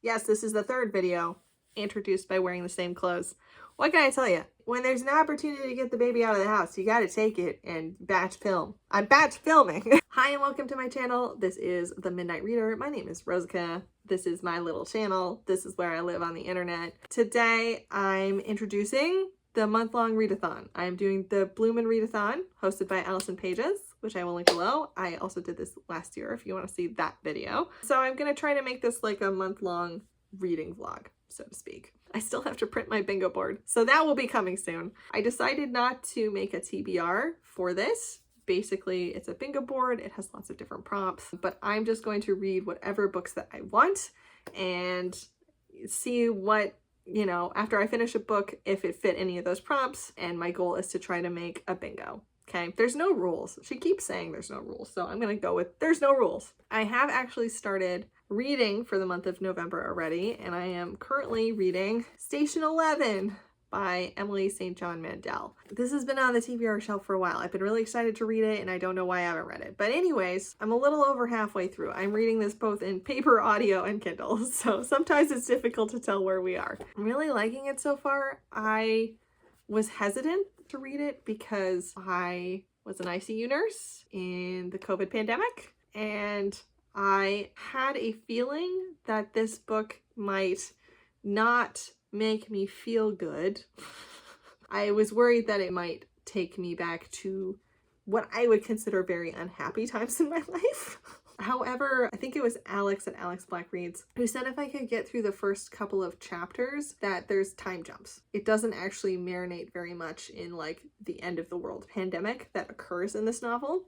Yes, this is the third video introduced by wearing the same clothes. What can I tell you? When there's an opportunity to get the baby out of the house, you gotta take it and batch film. I'm batch filming. Hi and welcome to my channel. This is The Midnight Reader. My name is Rosica. This is my little channel. This is where I live on the internet. Today I'm introducing the month-long readathon. I'm doing the BLOOMIN readathon hosted by Allison Pages, which I will link below. I also did this last year if you want to see that video. So I'm gonna try to make this like a month-long reading vlog, so to speak. I still have to print my bingo board, so that will be coming soon. I decided not to make a TBR for this. Basically, it's a bingo board. It has lots of different prompts, but I'm just going to read whatever books that I want and see what, you know, after I finish a book, if it fit any of those prompts, and my goal is to try to make a bingo. Okay, there's no rules. She keeps saying there's no rules, so I'm gonna go with there's no rules. I have actually started reading for the month of November already, and I am currently reading Station 11 by Emily St. John Mandel. This has been on the TBR shelf for a while. I've been really excited to read it, and I don't know why I haven't read it. But anyways, I'm a little over halfway through. I'm reading this both in paper, audio, and Kindle, so sometimes it's difficult to tell where we are. I'm really liking it so far. I was hesitant to read it because I was an ICU nurse in the COVID pandemic, and I had a feeling that this book might not make me feel good. I was worried that it might take me back to what I would consider very unhappy times in my life. However, I think it was Alex at Alex Black Reads who said if I could get through the first couple of chapters that there's time jumps. It doesn't actually marinate very much in like the end of the world pandemic that occurs in this novel.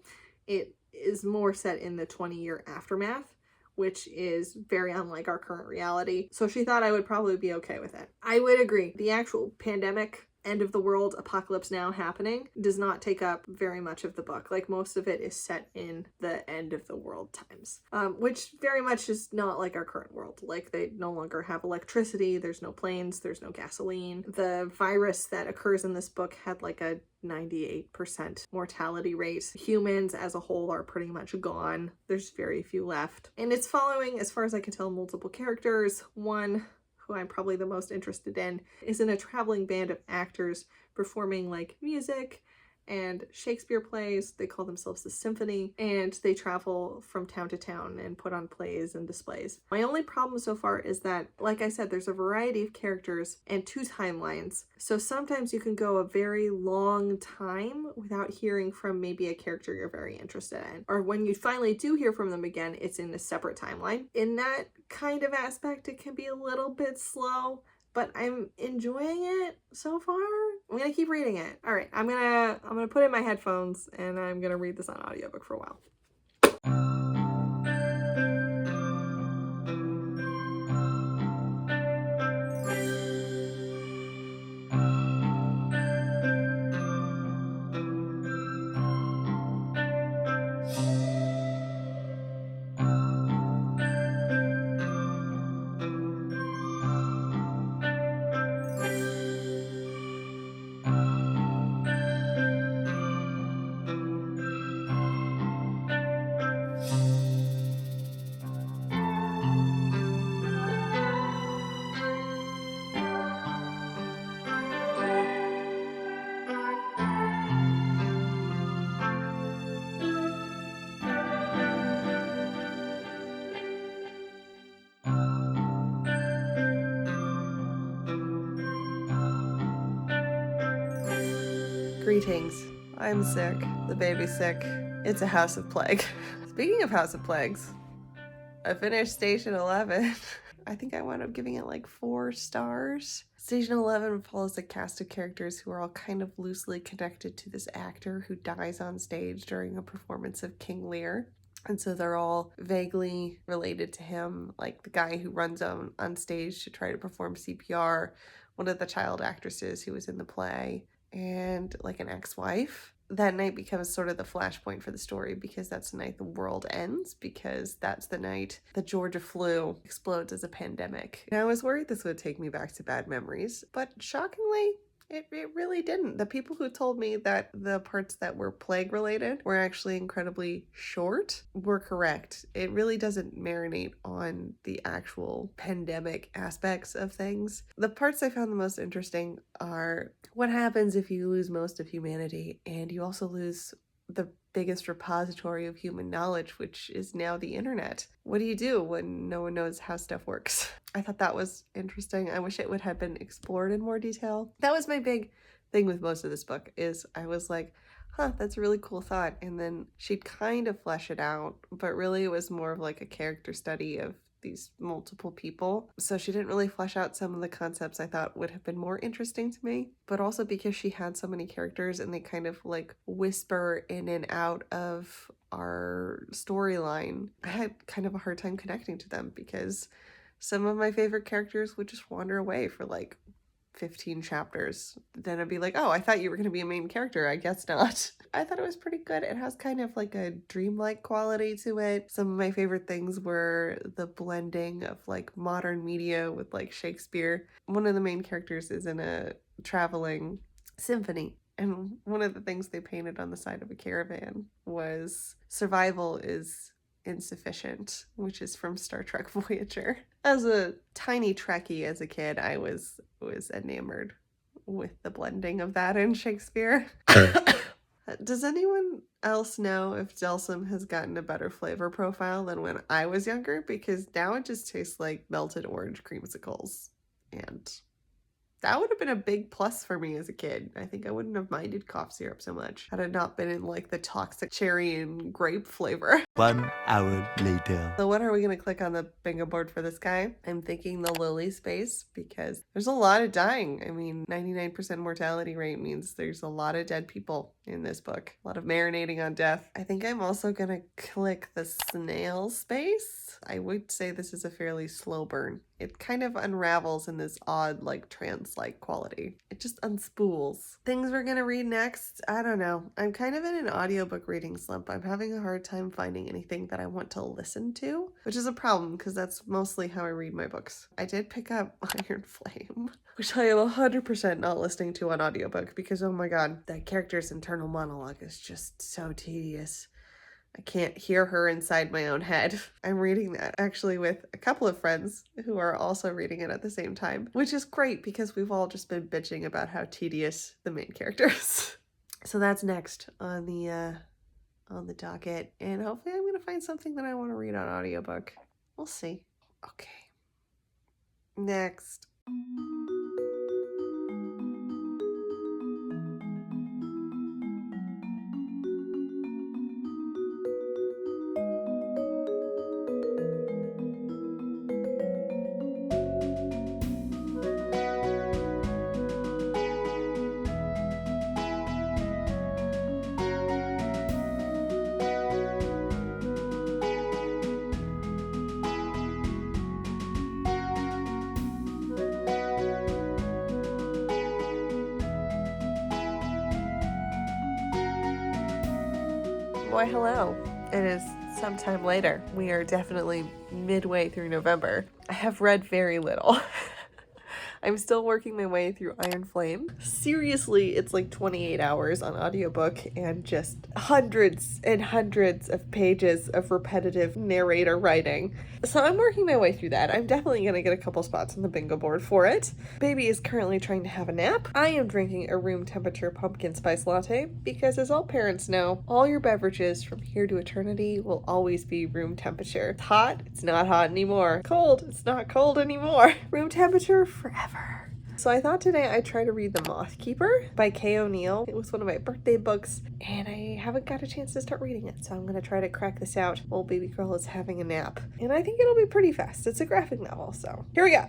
It is more set in the 20-year aftermath, which is very unlike our current reality. So she thought I would probably be okay with it. I would agree. The actual pandemic, end of the world, apocalypse now happening does not take up very much of the book. Like most of it is set in the end of the world times, which very much is not like our current world. Like they no longer have electricity, there's no planes, there's no gasoline. The virus that occurs in this book had like a 98% mortality rate. Humans as a whole are pretty much gone. There's very few left. And it's following, as far as I can tell, multiple characters. One who I'm probably the most interested in is in a traveling band of actors performing like music and Shakespeare plays. They call themselves the Symphony, and they travel from town to town and put on plays and displays. My only problem so far is that, like I said, there's a variety of characters and 2 timelines. So sometimes you can go a very long time without hearing from maybe a character you're very interested in. Or when you finally do hear from them again, it's in a separate timeline. In that kind of aspect, it can be a little bit slow, but I'm enjoying it so far. I'm gonna keep reading it. All right, I'm gonna put in my headphones and I'm gonna read this on audiobook for a while. Greetings. I'm sick. The baby's sick. It's a house of plague. Speaking of house of plagues, I finished Station 11. I think I wound up giving it like 4 stars. Station 11 follows a cast of characters who are all kind of loosely connected to this actor who dies on stage during a performance of King Lear. And so they're all vaguely related to him, like the guy who runs on stage to try to perform CPR, one of the child actresses who was in the play, and like an ex-wife. That night becomes sort of the flashpoint for the story because that's the night the world ends, because that's the night the Georgia flu explodes as a pandemic. And I was worried this would take me back to bad memories, but shockingly, It really didn't. The people who told me that the parts that were plague related were actually incredibly short were correct. It really doesn't marinate on the actual pandemic aspects of things. The parts I found the most interesting are what happens if you lose most of humanity and you also lose the biggest repository of human knowledge, which is now the internet. What do you do when no one knows how stuff works? I thought that was interesting. I wish it would have been explored in more detail. That was my big thing with most of this book, is I was like, huh, that's a really cool thought. And then she'd kind of flesh it out, but really it was more of like a character study of these multiple people. So she didn't really flesh out some of the concepts I thought would have been more interesting to me, but also because she had so many characters and they kind of like whisper in and out of our storyline, I had kind of a hard time connecting to them because some of my favorite characters would just wander away for like 15 chapters. Then I'd be like, oh, I thought you were going to be a main character. I guess not. I thought it was pretty good. It has kind of like a dreamlike quality to it. Some of my favorite things were the blending of like modern media with like Shakespeare. One of the main characters is in a traveling symphony. And one of the things they painted on the side of a caravan was survival is insufficient, which is from Star Trek Voyager. As a tiny Trekkie as a kid, I was enamored with the blending of that in Shakespeare. Does anyone else know if Delsum has gotten a better flavor profile than when I was younger? Because now it just tastes like melted orange creamsicles. And that would have been a big plus for me as a kid. I think I wouldn't have minded cough syrup so much had it not been in like the toxic cherry and grape flavor. 1 hour later. So what are we going to click on the bingo board for this guy? I'm thinking the lily space because there's a lot of dying. I mean, 99% mortality rate means there's a lot of dead people in this book. A lot of marinating on death. I think I'm also going to click the snail space. I would say this is a fairly slow burn. It kind of unravels in this odd, like, trance-like quality. It just unspools. Things we're gonna read next? I don't know. I'm kind of in an audiobook reading slump. I'm having a hard time finding anything that I want to listen to, which is a problem because that's mostly how I read my books. I did pick up Iron Flame, which I am 100% not listening to on audiobook because, oh my god, that character's internal monologue is just so tedious. I can't hear her inside my own head. I'm reading that actually with a couple of friends who are also reading it at the same time, which is great because we've all just been bitching about how tedious the main character is. So that's next on the docket, and hopefully I'm gonna find something that I want to read on audiobook. We'll see. Okay. Next. Why, hello. It is sometime later. We are definitely midway through November. I have read very little. I'm still working my way through Iron Flame. Seriously, it's like 28 hours on audiobook and just hundreds and hundreds of pages of repetitive narrator writing. So I'm working my way through that. I'm definitely going to get a couple spots on the bingo board for it. Baby is currently trying to have a nap. I am drinking a room temperature pumpkin spice latte because, as all parents know, all your beverages from here to eternity will always be room temperature. It's hot, it's not hot anymore. Cold, it's not cold anymore. Room temperature forever. So I thought today I'd try to read The Moth Keeper by Kay O'Neill. It was one of my birthday books, and I haven't got a chance to start reading it, so I'm going to try to crack this out while baby girl is having a nap. And I think it'll be pretty fast. It's a graphic novel, so here we go.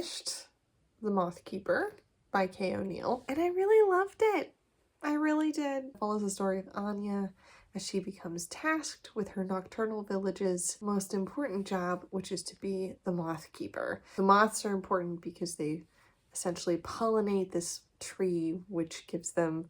finished The Moth Keeper by Kay O'Neill, and I really loved it. I really did. It follows the story of Anya as she becomes tasked with her nocturnal village's most important job, which is to be the Moth Keeper. The moths are important because they essentially pollinate this tree, which gives them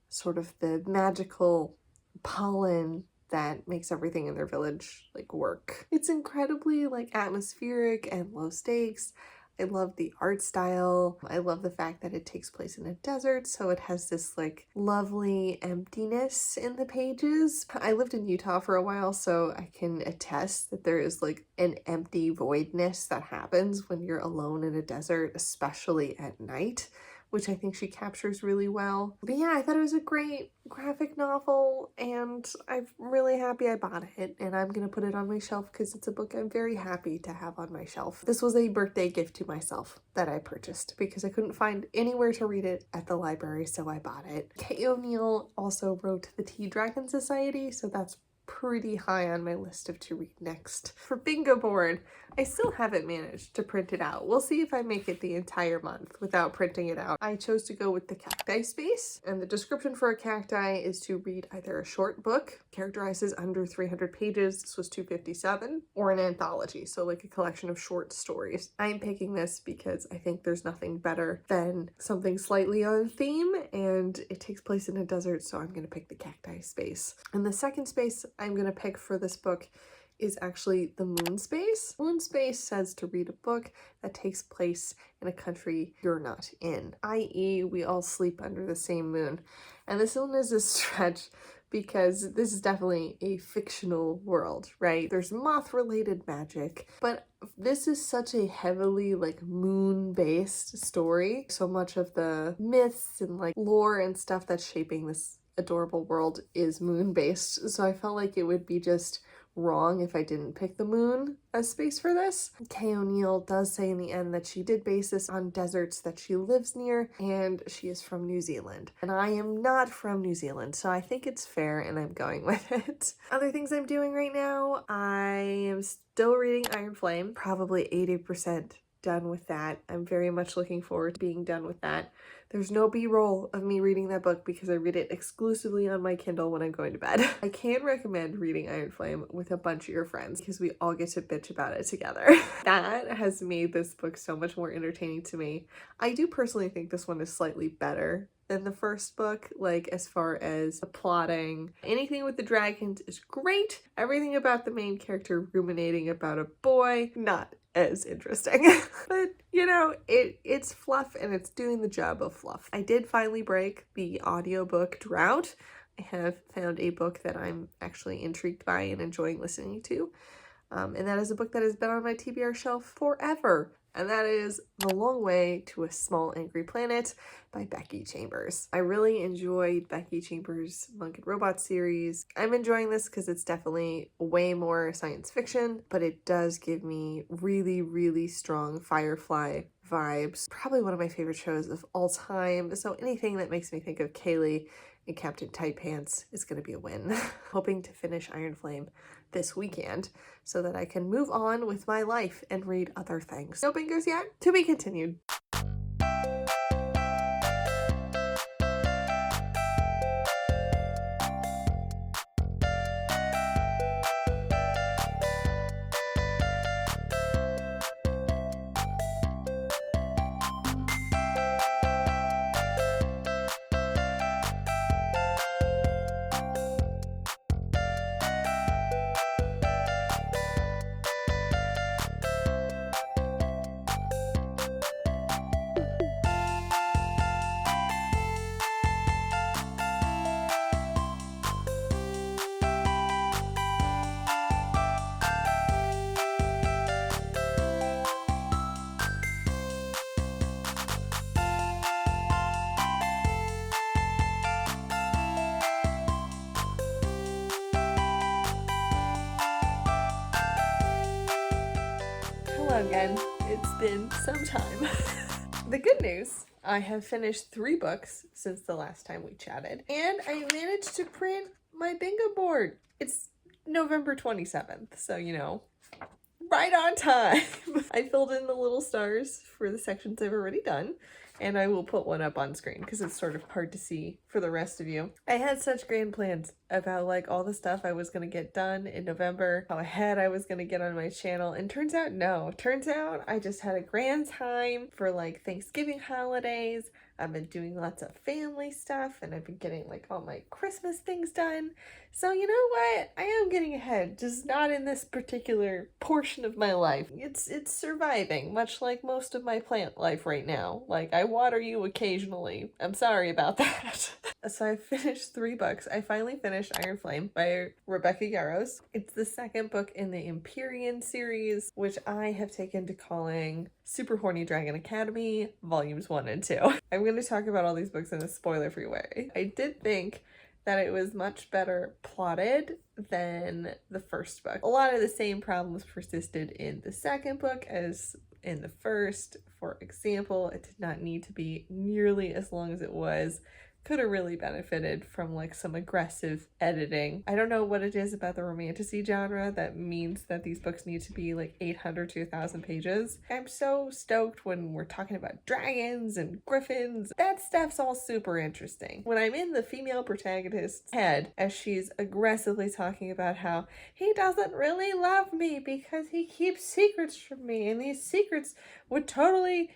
sort of the magical pollen that makes everything in their village like work. It's incredibly like atmospheric and low stakes. I love the art style. I love the fact that it takes place in a desert, so it has this like lovely emptiness in the pages. I lived in Utah for a while, so I can attest that there is like an empty voidness that happens when you're alone in a desert, especially at night, which I think she captures really well. But yeah, I thought it was a great graphic novel, and I'm really happy I bought it, and I'm gonna put it on my shelf because it's a book I'm very happy to have on my shelf. This was a birthday gift to myself that I purchased because I couldn't find anywhere to read it at the library, so I bought it. Kay O'Neill also wrote The Tea Dragon Society, so that's pretty high on my list of to read next. For bingo board, I still haven't managed to print it out. We'll see if I make it the entire month without printing it out. I chose to go with the cacti space, and the description for a cacti is to read either a short book, characterized as under 300 pages, this was 257, or an anthology, so like a collection of short stories. I'm picking this because I think there's nothing better than something slightly on theme, and it takes place in a desert, so I'm gonna pick the cacti space. And the second space I'm gonna pick for this book is actually the moon space. Moon space says to read a book that takes place in a country you're not in, i.e. we all sleep under the same moon. And this one is a stretch because this is definitely a fictional world, right? There's moth-related magic, but this is such a heavily like moon-based story. So much of the myths and like lore and stuff that's shaping this adorable world is moon-based, so I felt like it would be just wrong if I didn't pick the moon as space for this. Kay O'Neill does say in the end that she did base this on deserts that she lives near, and she is from New Zealand. And I am not from New Zealand, so I think it's fair and I'm going with it. Other things I'm doing right now, I am still reading Iron Flame, probably 80% done with that. I'm very much looking forward to being done with that. There's no B-roll of me reading that book because I read it exclusively on my Kindle when I'm going to bed. I can recommend reading Iron Flame with a bunch of your friends because we all get to bitch about it together. That has made this book so much more entertaining to me. I do personally think this one is slightly better than the first book, like as far as the plotting. Anything with the dragons is great. Everything about the main character ruminating about a boy, not as interesting. But you know, it's fluff and it's doing the job of fluff. I did finally break the audiobook drought. I have found a book that I'm actually intrigued by and enjoying listening to. And that is a book that has been on my TBR shelf forever. And that is The Long Way to a Small Angry Planet by Becky Chambers. I really enjoyed Becky Chambers' Monk and Robot series. I'm enjoying this because it's definitely way more science fiction, but it does give me really, really strong Firefly vibes. Probably one of my favorite shows of all time. So anything that makes me think of Kaylee and Captain Tight Pants is going to be a win. Hoping to finish Iron Flame this weekend so that I can move on with my life and read other things. No bingos yet? To be continued. Again, it's been some time. The good news, I have finished 3 books since the last time we chatted, and I managed to print my bingo board. It's November 27th, so you know, right on time. I filled in the little stars for the sections I've already done, and I will put one up on screen because it's sort of hard to see for the rest of you. I had such grand plans about like all the stuff I was going to get done in November, how ahead I was going to get on my channel, and turns out no. Turns out I just had a grand time for like Thanksgiving holidays. I've been doing lots of family stuff, and I've been getting like all my Christmas things done. So you know what? I am getting ahead, just not in this particular portion of my life. It's surviving, much like most of my plant life right now. Like, I water you occasionally. I'm sorry about that. So I finished 3 books. I finally finished Iron Flame by Rebecca Yarros. It's the second book in the Empyrean series, which I have taken to calling Super Horny Dragon Academy, Volumes 1 and 2. I'm going to talk about all these books in a spoiler-free way. I did think that it was much better plotted than the first book. A lot of the same problems persisted in the second book as in the first. For example, it did not need to be nearly as long as it was. Could have really benefited from like some aggressive editing. I don't know what it is about the romantasy genre that means that these books need to be like 800 to 1,000 pages. I'm so stoked when we're talking about dragons and griffins. That stuff's all super interesting. When I'm in the female protagonist's head as she's aggressively talking about how he doesn't really love me because he keeps secrets from me, and these secrets would totally,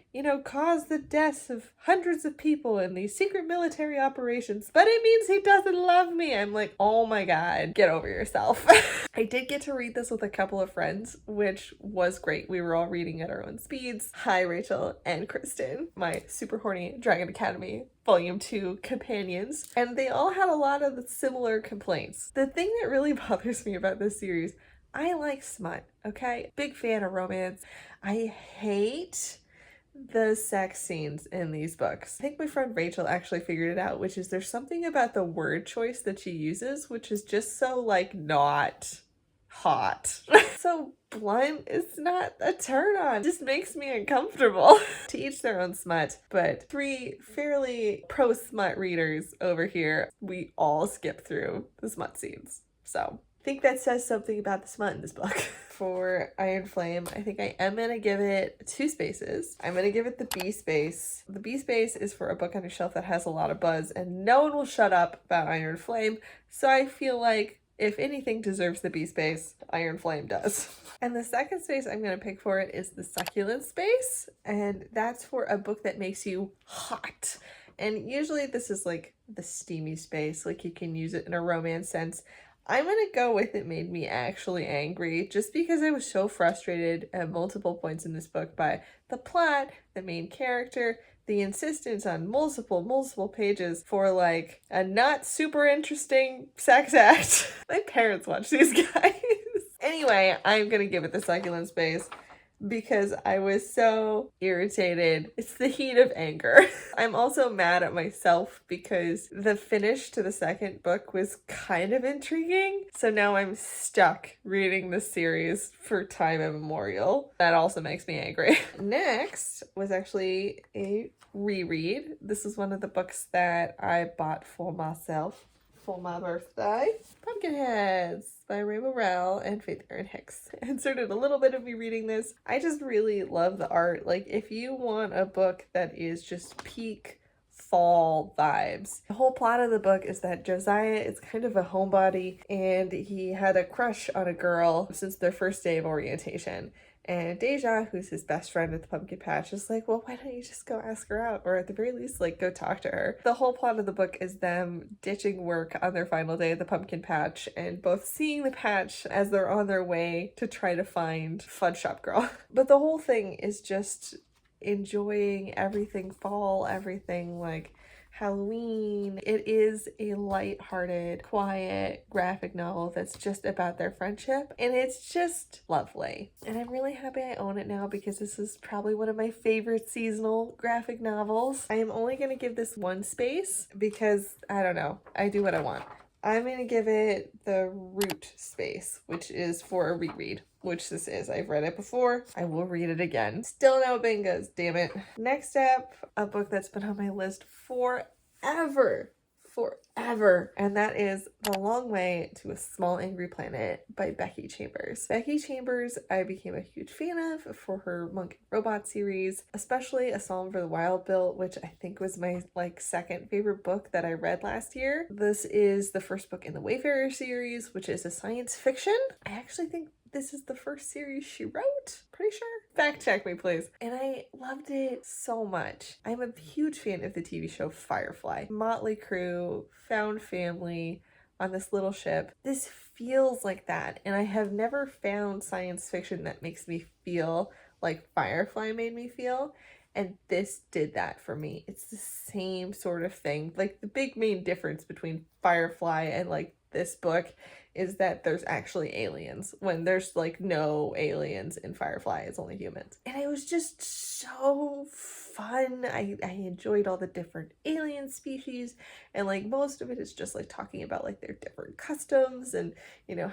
cause the deaths of hundreds of people in these secret military operations, but it means he doesn't love me. I'm like, oh my god, get over yourself. I did get to read this with a couple of friends, which was great. We were all reading at our own speeds. Hi, Rachel and Kristen, my Super Horny Dragon Academy Volume 2 companions, and they all had a lot of similar complaints. The thing that really bothers me about this series, I like smut, okay? Big fan of romance. I hate the sex scenes in these books. I think my friend Rachel actually figured it out, which is there's something about the word choice that she uses, which is just so like not hot. So blunt is not a turn on. It just makes me uncomfortable. To each their own smut, but 3 fairly pro smut readers over here, we all skip through the smut scenes. So I think that says something about the smut in this book. For Iron Flame, I think I am going to give it 2 spaces. I'm going to give it the B space. The B space is for a book on your shelf that has a lot of buzz, and no one will shut up about Iron Flame, so I feel like if anything deserves the B space, Iron Flame does. And the second space I'm going to pick for it is the Succulent space, and that's for a book that makes you hot. And usually this is like the steamy space, like you can use it in a romance sense. I'm going to go with it made me actually angry, just because I was so frustrated at multiple points in this book by the plot, the main character, the insistence on multiple pages for like a not super interesting sex act. My parents watch these guys. Anyway, I'm going to give it the Succulent space because I was so irritated. It's the heat of anger. I'm also mad at myself because the finish to the second book was kind of intriguing. So now I'm stuck reading the series for time immemorial. That also makes me angry. Next was actually a reread. This is one of the books that I bought for myself for my birthday. Pumpkinheads by Ray Morrell and Faith Erin Hicks. I inserted a little bit of me reading this. I just really love the art. Like, if you want a book that is just peak fall vibes. The whole plot of the book is that Josiah is kind of a homebody, and he had a crush on a girl since their first day of orientation. And Deja, who's his best friend at the pumpkin patch, is like, well, why don't you just go ask her out? Or at the very least, like, go talk to her. The whole plot of the book is them ditching work on their final day at the pumpkin patch and both seeing the patch as they're on their way to try to find Fudge Shop Girl. But the whole thing is just enjoying everything fall, everything like Halloween. It is a light-hearted, quiet graphic novel that's just about their friendship, and it's just lovely. And I'm really happy I own it now because this is probably one of my favorite seasonal graphic novels. I am only going to give this 1 space because, I don't know, I do what I want. I'm going to give it the Root space, which is for a reread, which this is. I've read it before. I will read it again. Still no bingos, damn it. Next up, a book that's been on my list forever. forever, and that is The Long Way to a Small Angry Planet by Becky Chambers. Becky Chambers I became a huge fan of for her Monk and Robot series, especially A Psalm for the Wild Bill, which I think was my second favorite book that I read last year. This is the first book in the Wayfarer series, which is a science fiction. I actually think this is the first series she wrote, pretty sure. Fact check me, please. And I loved it so much. I'm a huge fan of the TV show Firefly. Motley crew, found family on this little ship. This feels like that, and I have never found science fiction that makes me feel like Firefly made me feel. And this did that for me. It's the same sort of thing. Like, the big main difference between Firefly and this book is that there's actually aliens, when there's no aliens in Firefly. It's only humans. And it was just so fun. I enjoyed all the different alien species, and most of it is just talking about their different customs and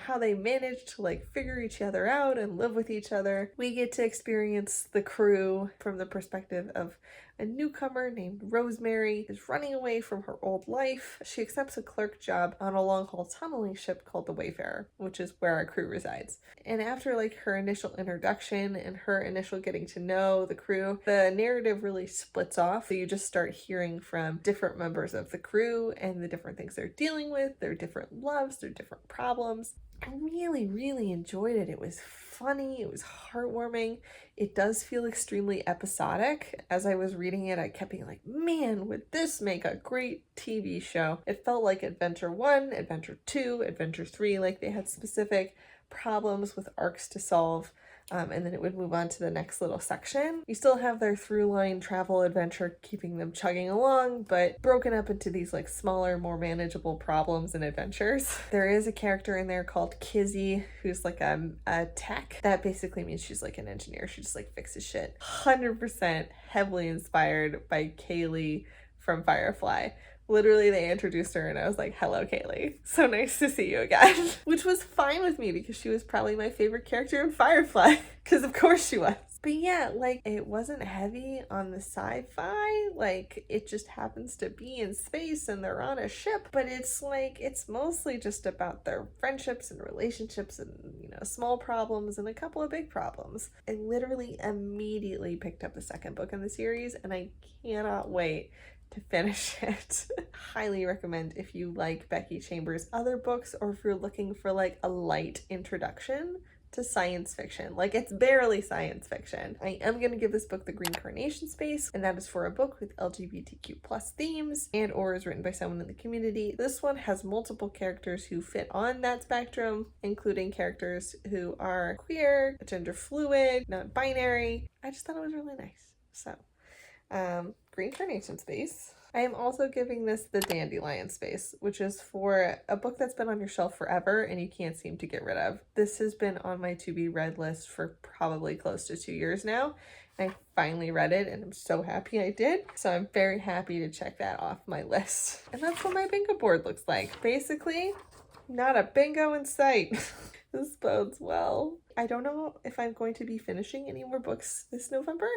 how they manage to figure each other out and live with each other. We get to experience the crew from the perspective of a newcomer named Rosemary, is running away from her old life. She accepts a clerk job on a long-haul tunneling ship called the Wayfarer, which is where our crew resides. And after her initial introduction and her initial getting to know the crew, the narrative really splits off. So you just start hearing from different members of the crew and the different things they're dealing with, their different loves, their different problems. I really, really enjoyed it. It was funny. It was heartwarming. It does feel extremely episodic. As I was reading it, I kept being like, man, would this make a great TV show? It felt like Adventure 1, Adventure 2, Adventure 3, they had specific problems with arcs to solve. And then it would move on to the next little section. You still have their through line travel adventure keeping them chugging along, but broken up into these smaller, more manageable problems and adventures. There is a character in there called Kizzy, who's a tech. That basically means she's an engineer. She just fixes shit. 100% heavily inspired by Kaylee from Firefly. Literally, they introduced her and I was like, hello, Kaylee. So nice to see you again. Which was fine with me because she was probably my favorite character in Firefly. Because of course she was. But yeah, it wasn't heavy on the sci-fi. It just happens to be in space and they're on a ship. But it's it's mostly just about their friendships and relationships and, small problems and a couple of big problems. I literally immediately picked up the second book in the series and I cannot wait to finish it. Highly recommend if you like Becky Chambers' other books, or if you're looking for a light introduction to science fiction. It's barely science fiction. I am going to give this book the Green Carnation space, and that is for a book with LGBTQ plus themes and or is written by someone in the community. This one has multiple characters who fit on that spectrum, including characters who are queer, gender fluid, non-binary. I just thought it was really nice. So Green Carnation space. I am also giving this the Dandelion space, which is for a book that's been on your shelf forever and you can't seem to get rid of. This has been on my to be read list for probably close to 2 years now. I finally read it and I'm so happy I did. So I'm very happy to check that off my list. And that's what my bingo board looks like. Basically, not a bingo in sight. This bodes well. I don't know if I'm going to be finishing any more books this November.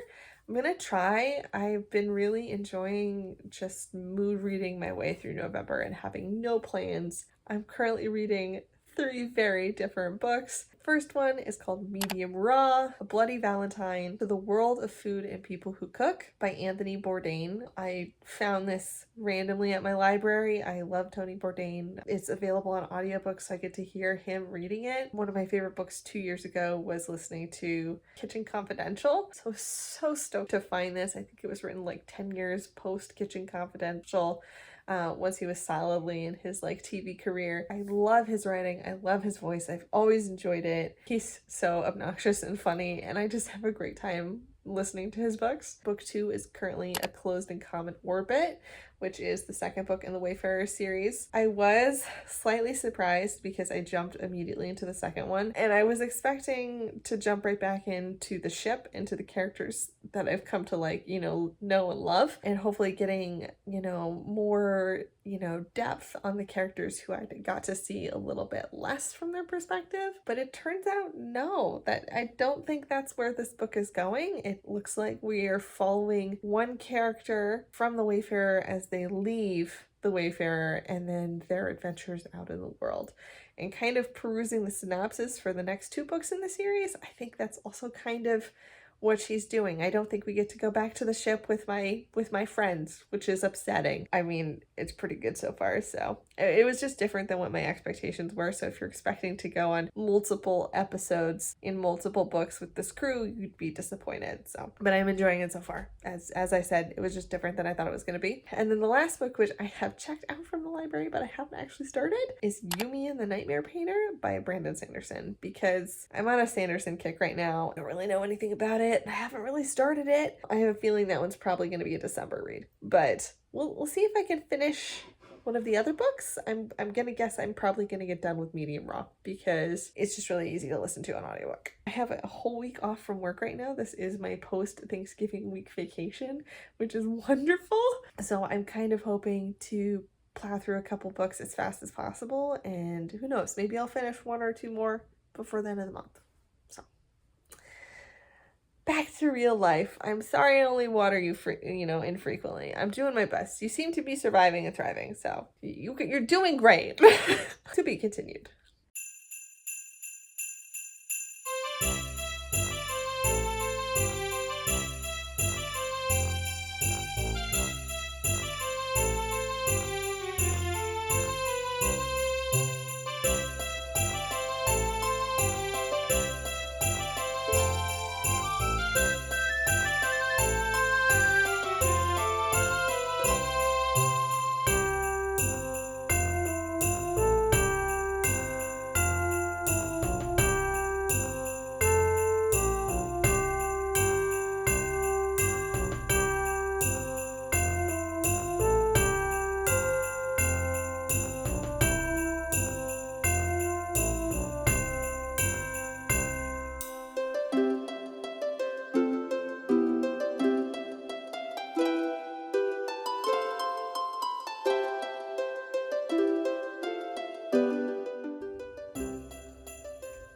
I'm gonna try. I've been really enjoying just mood reading my way through November and having no plans. I'm currently reading 3 very different books. First one is called Medium Raw, A Bloody Valentine to the World of Food and People Who Cook by Anthony Bourdain. I found this randomly at my library. I love Tony Bourdain. It's available on audiobook, so I get to hear him reading it. One of my favorite books 2 years ago was listening to Kitchen Confidential. So I was so stoked to find this. I think it was written 10 years post Kitchen Confidential. Once he was solidly in his TV career. I love his writing. I love his voice. I've always enjoyed it. He's so obnoxious and funny, and I just have a great time listening to his books. Book 2 is currently A Closed and Common Orbit, which is the second book in the Wayfarer series. I was slightly surprised because I jumped immediately into the second one, and I was expecting to jump right back into the ship, into the characters that I've come to know and love, and hopefully getting, more, depth on the characters who I got to see a little bit less from their perspective. But it turns out, no, that I don't think that's where this book is going. It looks like we are following one character from the Wayfarer as they leave the Wayfarer and then their adventures out in the world. And kind of perusing the synopsis for the next 2 books in the series, I think that's also kind of what she's doing. I don't think we get to go back to the ship with my friends, which is upsetting. I mean, it's pretty good so far, so it was just different than what my expectations were. So if you're expecting to go on multiple episodes in multiple books with this crew, you'd be disappointed. So, but I'm enjoying it so far. As I said, it was just different than I thought it was going to be. And then the last book, which I have checked out from the library but I haven't actually started, is Yumi and the Nightmare Painter by Brandon Sanderson, because I'm on a Sanderson kick right now. I don't really know anything about it. I haven't really started it. I have a feeling that one's probably going to be a December read, but we'll see if I can finish one of the other books. I'm gonna guess I'm probably gonna get done with Medium Raw because it's just really easy to listen to on audiobook. I have a whole week off from work right now. This is my post-Thanksgiving week vacation, which is wonderful. So I'm kind of hoping to plow through a couple books as fast as possible, and who knows, maybe I'll finish 1 or 2 more before the end of the month. So back to real life. I'm sorry I only water you infrequently. I'm doing my best. You seem to be surviving and thriving, so you're doing great. To be continued.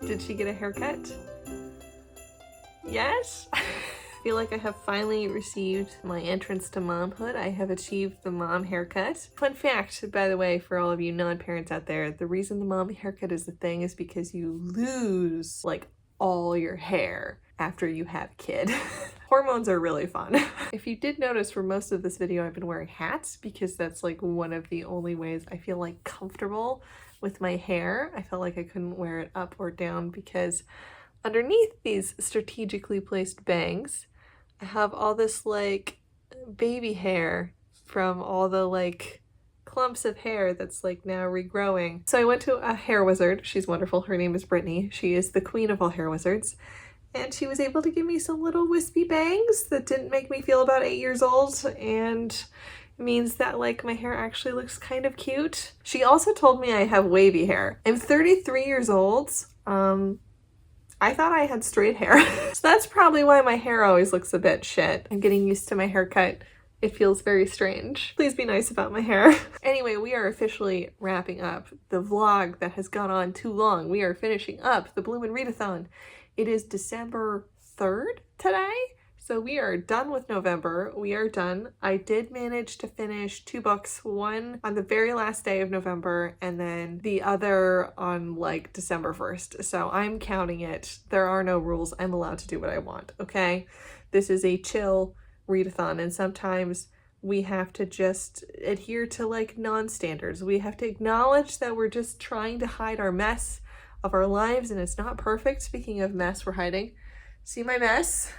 Did she get a haircut? Yes? I feel like I have finally received my entrance to momhood. I have achieved the mom haircut. Fun fact, by the way, for all of you non-parents out there, the reason the mom haircut is the thing is because you lose like all your hair after you have a kid. Hormones are really fun. If you did notice, for most of this video I've been wearing hats because that's like one of the only ways I feel like comfortable with my hair. I felt like I couldn't wear it up or down because underneath these strategically placed bangs, I have all this like baby hair from all the like clumps of hair that's like now regrowing. So I went to a hair wizard. She's wonderful. Her name is Brittany. She is the queen of all hair wizards. And she was able to give me some little wispy bangs that didn't make me feel about 8 years old, and means that like my hair actually looks kind of cute. She also told me I have wavy hair. I'm 33 years old. I thought I had straight hair. So that's probably why my hair always looks a bit shit. I'm getting used to my haircut. It feels very strange. Please be nice about my hair. Anyway, we are officially wrapping up the vlog that has gone on too long. We are finishing up the BLOOMIN readathon. It is December 3rd today, so we are done with November. We are done. I did manage to finish 2 books, one on the very last day of November and then the other on like December 1st. So I'm counting it. There are no rules. I'm allowed to do what I want, okay? This is a chill readathon, and sometimes we have to just adhere to like non-standards. We have to acknowledge that we're just trying to hide our mess of our lives, and it's not perfect. Speaking of mess we're hiding, see my mess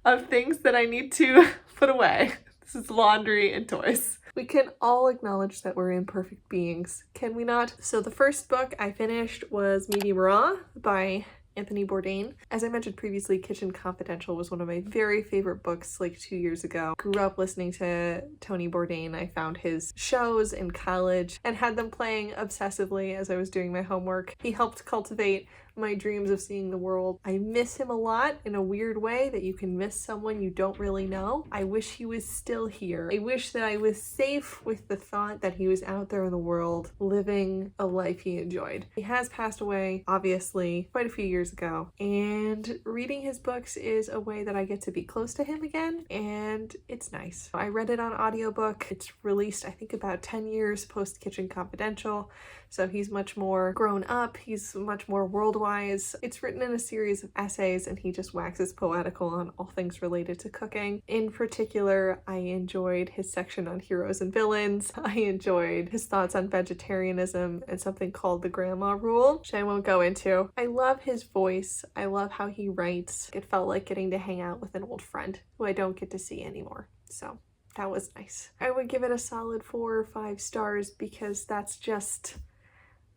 of things that I need to put away. This is laundry and toys. We can all acknowledge that we're imperfect beings, can we not? So the first book I finished was Medium Raw by Anthony Bourdain. As I mentioned previously, Kitchen Confidential was one of my very favorite books like 2 years ago. Grew up listening to Tony Bourdain. I found his shows in college and had them playing obsessively as I was doing my homework. He helped cultivate my dreams of seeing the world. I miss him a lot in a weird way that you can miss someone you don't really know. I wish he was still here. I wish that I was safe with the thought that he was out there in the world living a life he enjoyed. He has passed away, obviously, quite a few years ago, and reading his books is a way that I get to be close to him again, and it's nice. I read it on audiobook. It's released, I think, about 10 years post Kitchen Confidential, so he's much more grown up. He's much more world-wise. It's written in a series of essays, and he just waxes poetical on all things related to cooking. In particular, I enjoyed his section on heroes and villains. I enjoyed his thoughts on vegetarianism and something called the grandma rule, which I won't go into. I love his voice. I love how he writes. It felt like getting to hang out with an old friend who I don't get to see anymore. So that was nice. I would give it a solid 4 or 5 stars because that's just,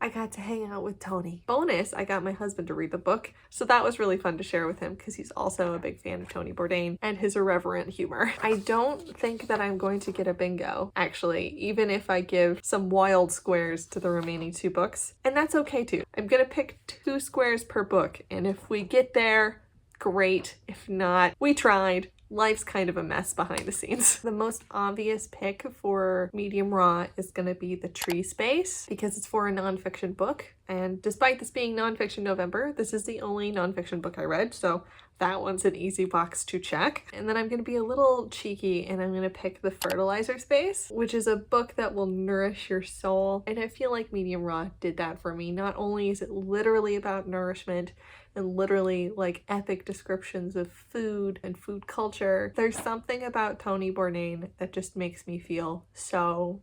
I got to hang out with Tony. Bonus, I got my husband to read the book, so that was really fun to share with him because he's also a big fan of Tony Bourdain and his irreverent humor. I don't think that I'm going to get a bingo, actually, even if I give some wild squares to the remaining 2 books, and that's okay too. I'm gonna pick 2 squares per book, and if we get there, great. If not, we tried. Life's kind of a mess behind the scenes. The most obvious pick for medium raw is going to be The Tree Space because it's for a nonfiction book. And despite this being nonfiction November, this is the only nonfiction book I read, so that one's an easy box to check. And then I'm going to be a little cheeky and I'm going to pick The Fertilizer Space, which is a book that will nourish your soul. And I feel like medium raw did that for me. Not only is it literally about nourishment and literally like epic descriptions of food and food culture, there's something about Tony Bourdain that just makes me feel so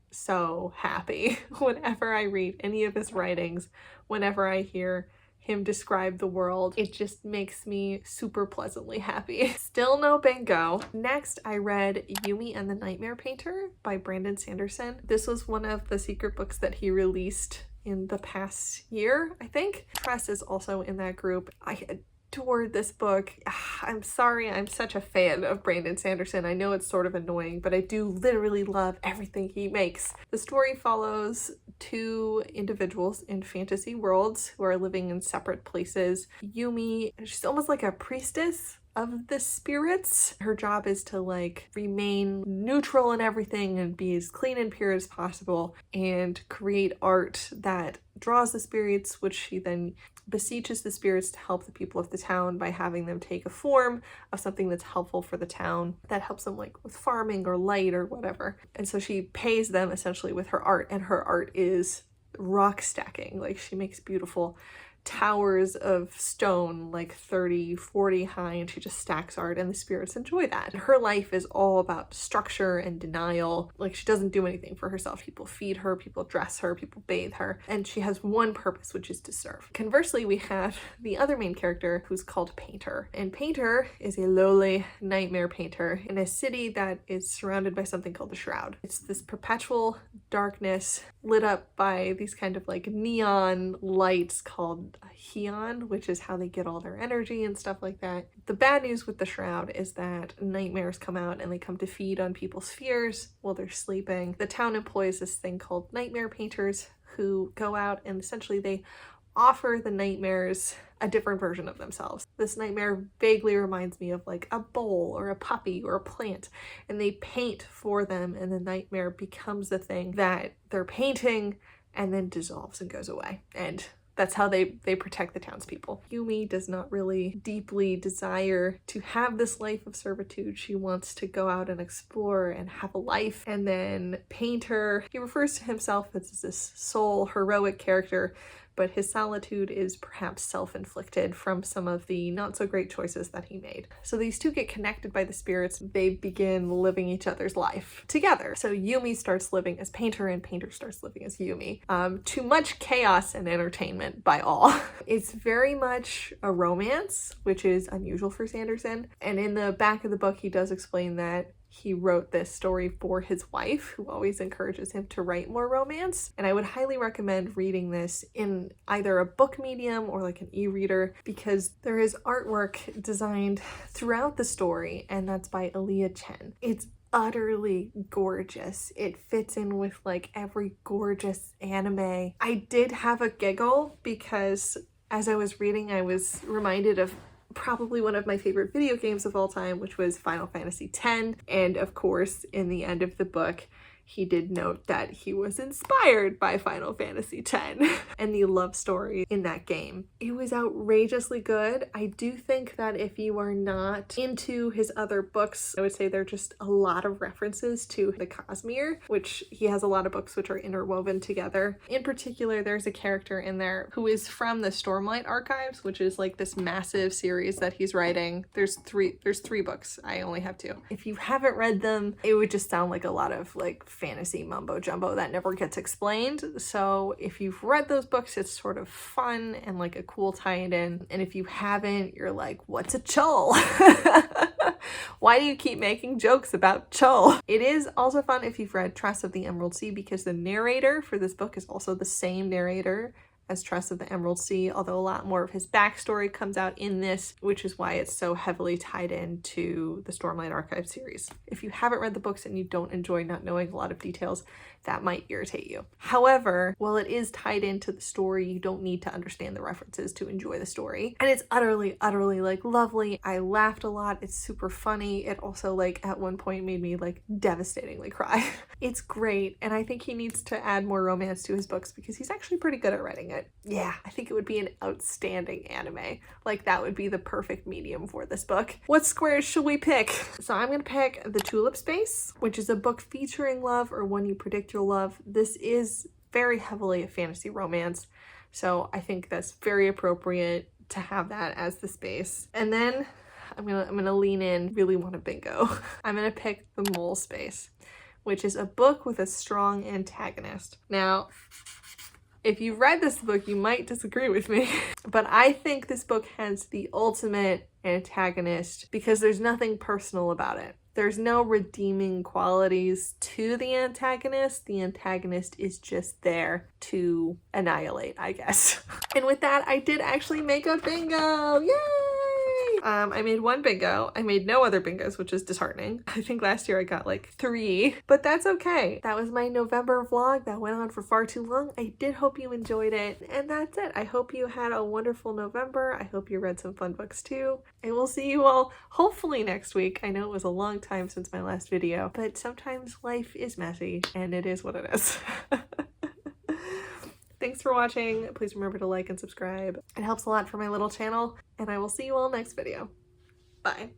happy whenever I read any of his writings. Whenever I hear him describe the world, it just makes me super pleasantly happy. Still no bingo. Next, I read Yumi and the Nightmare Painter by Brandon Sanderson. This was one of the secret books that he released in the past year, I think. Tress is also in that group. I adored this book. I'm sorry, I'm such a fan of Brandon Sanderson. I know it's sort of annoying, but I do literally love everything he makes. The story follows 2 individuals in fantasy worlds who are living in separate places. Yumi, she's almost like a priestess of the spirits. Her job is to like remain neutral in everything and be as clean and pure as possible and create art that draws the spirits, which she then beseeches the spirits to help the people of the town by having them take a form of something that's helpful for the town, that helps them like with farming or light or whatever. And so she pays them essentially with her art, and her art is rock stacking. Like she makes beautiful towers of stone like 30, 40 high, and she just stacks art and the spirits enjoy that. Her life is all about structure and denial. Like she doesn't do anything for herself. People feed her, people dress her, people bathe her, and she has one purpose, which is to serve. Conversely, we have the other main character who's called Painter, and Painter is a lowly nightmare painter in a city that is surrounded by something called the Shroud. It's this perpetual darkness lit up by these kind of like neon lights called Heon, which is how they get all their energy and stuff like that. The bad news with the Shroud is that nightmares come out and they come to feed on people's fears while they're sleeping. The town employs this thing called nightmare painters who go out and essentially they offer the nightmares a different version of themselves. This nightmare vaguely reminds me of like a bowl or a puppy or a plant, and they paint for them, and the nightmare becomes the thing that they're painting and then dissolves and goes away. And that's how they protect the townspeople. Yumi does not really deeply desire to have this life of servitude. She wants to go out and explore and have a life. And then Painter, he refers to himself as this sole heroic character, but his solitude is perhaps self-inflicted from some of the not so great choices that he made. So these 2 get connected by the spirits. They begin living each other's life together. So Yumi starts living as Painter and Painter starts living as Yumi. Too much chaos and entertainment by all. It's very much a romance, which is unusual for Sanderson. And in the back of the book, he does explain that he wrote this story for his wife, who always encourages him to write more romance. And I would highly recommend reading this in either a book medium or like an e-reader, because there is artwork designed throughout the story, and that's by Aaliyah Chen. It's utterly gorgeous. It fits in with like every gorgeous anime. I did have a giggle because As I was reading, I was reminded of probably one of my favorite video games of all time, which was Final Fantasy X. And of course, in the end of the book, he did note that he was inspired by Final Fantasy X and the love story in that game. It was outrageously good. I do think that if you are not into his other books, I would say there are just a lot of references to the Cosmere, which he has a lot of books which are interwoven together. In particular, there's a character in there who is from the Stormlight Archives, which is like this massive series that he's writing. There's three books. I only have 2. If you haven't read them, it would just sound like a lot of like fantasy mumbo jumbo that never gets explained. So if you've read those books, it's sort of fun and like a cool tie-in. And if you haven't, you're like, what's a chul? Why do you keep making jokes about chul? It is also fun if you've read Tress of the Emerald Sea, because the narrator for this book is also the same narrator as Tress of the Emerald Sea, although a lot more of his backstory comes out in this, which is why it's so heavily tied into the Stormlight Archive series. If you haven't read the books and you don't enjoy not knowing a lot of details, that might irritate you. However, while it is tied into the story, you don't need to understand the references to enjoy the story. And it's utterly, utterly like lovely. I laughed a lot. It's super funny. It also like at one point made me like devastatingly cry. It's great. And I think he needs to add more romance to his books because he's actually pretty good at writing it. Yeah, I think it would be an outstanding anime. Like that would be the perfect medium for this book. What squares should we pick? So I'm gonna pick The Tulip Space, which is a book featuring love, or one you predict you'll love. This is very heavily a fantasy romance, so I think that's very appropriate to have that as the space. And then I'm gonna lean in, really want a bingo. I'm gonna pick The Mole Space, which is a book with a strong antagonist. Now, if you've read this book, you might disagree with me, but I think this book has the ultimate antagonist because there's nothing personal about it. There's no redeeming qualities to the antagonist. The antagonist is just there to annihilate, I guess. And with that, I did actually make a bingo. Yay! I made 1 bingo. I made no other bingos, which is disheartening. I think last year I got like 3, but that's okay. That was my November vlog that went on for far too long. I did hope you enjoyed it, and that's it. I hope you had a wonderful November. I hope you read some fun books too. I will see you all hopefully next week. I know it was a long time since my last video, but sometimes life is messy and it is what it is. Thanks for watching. Please remember to like and subscribe. It helps a lot for my little channel, and I will see you all next video. Bye.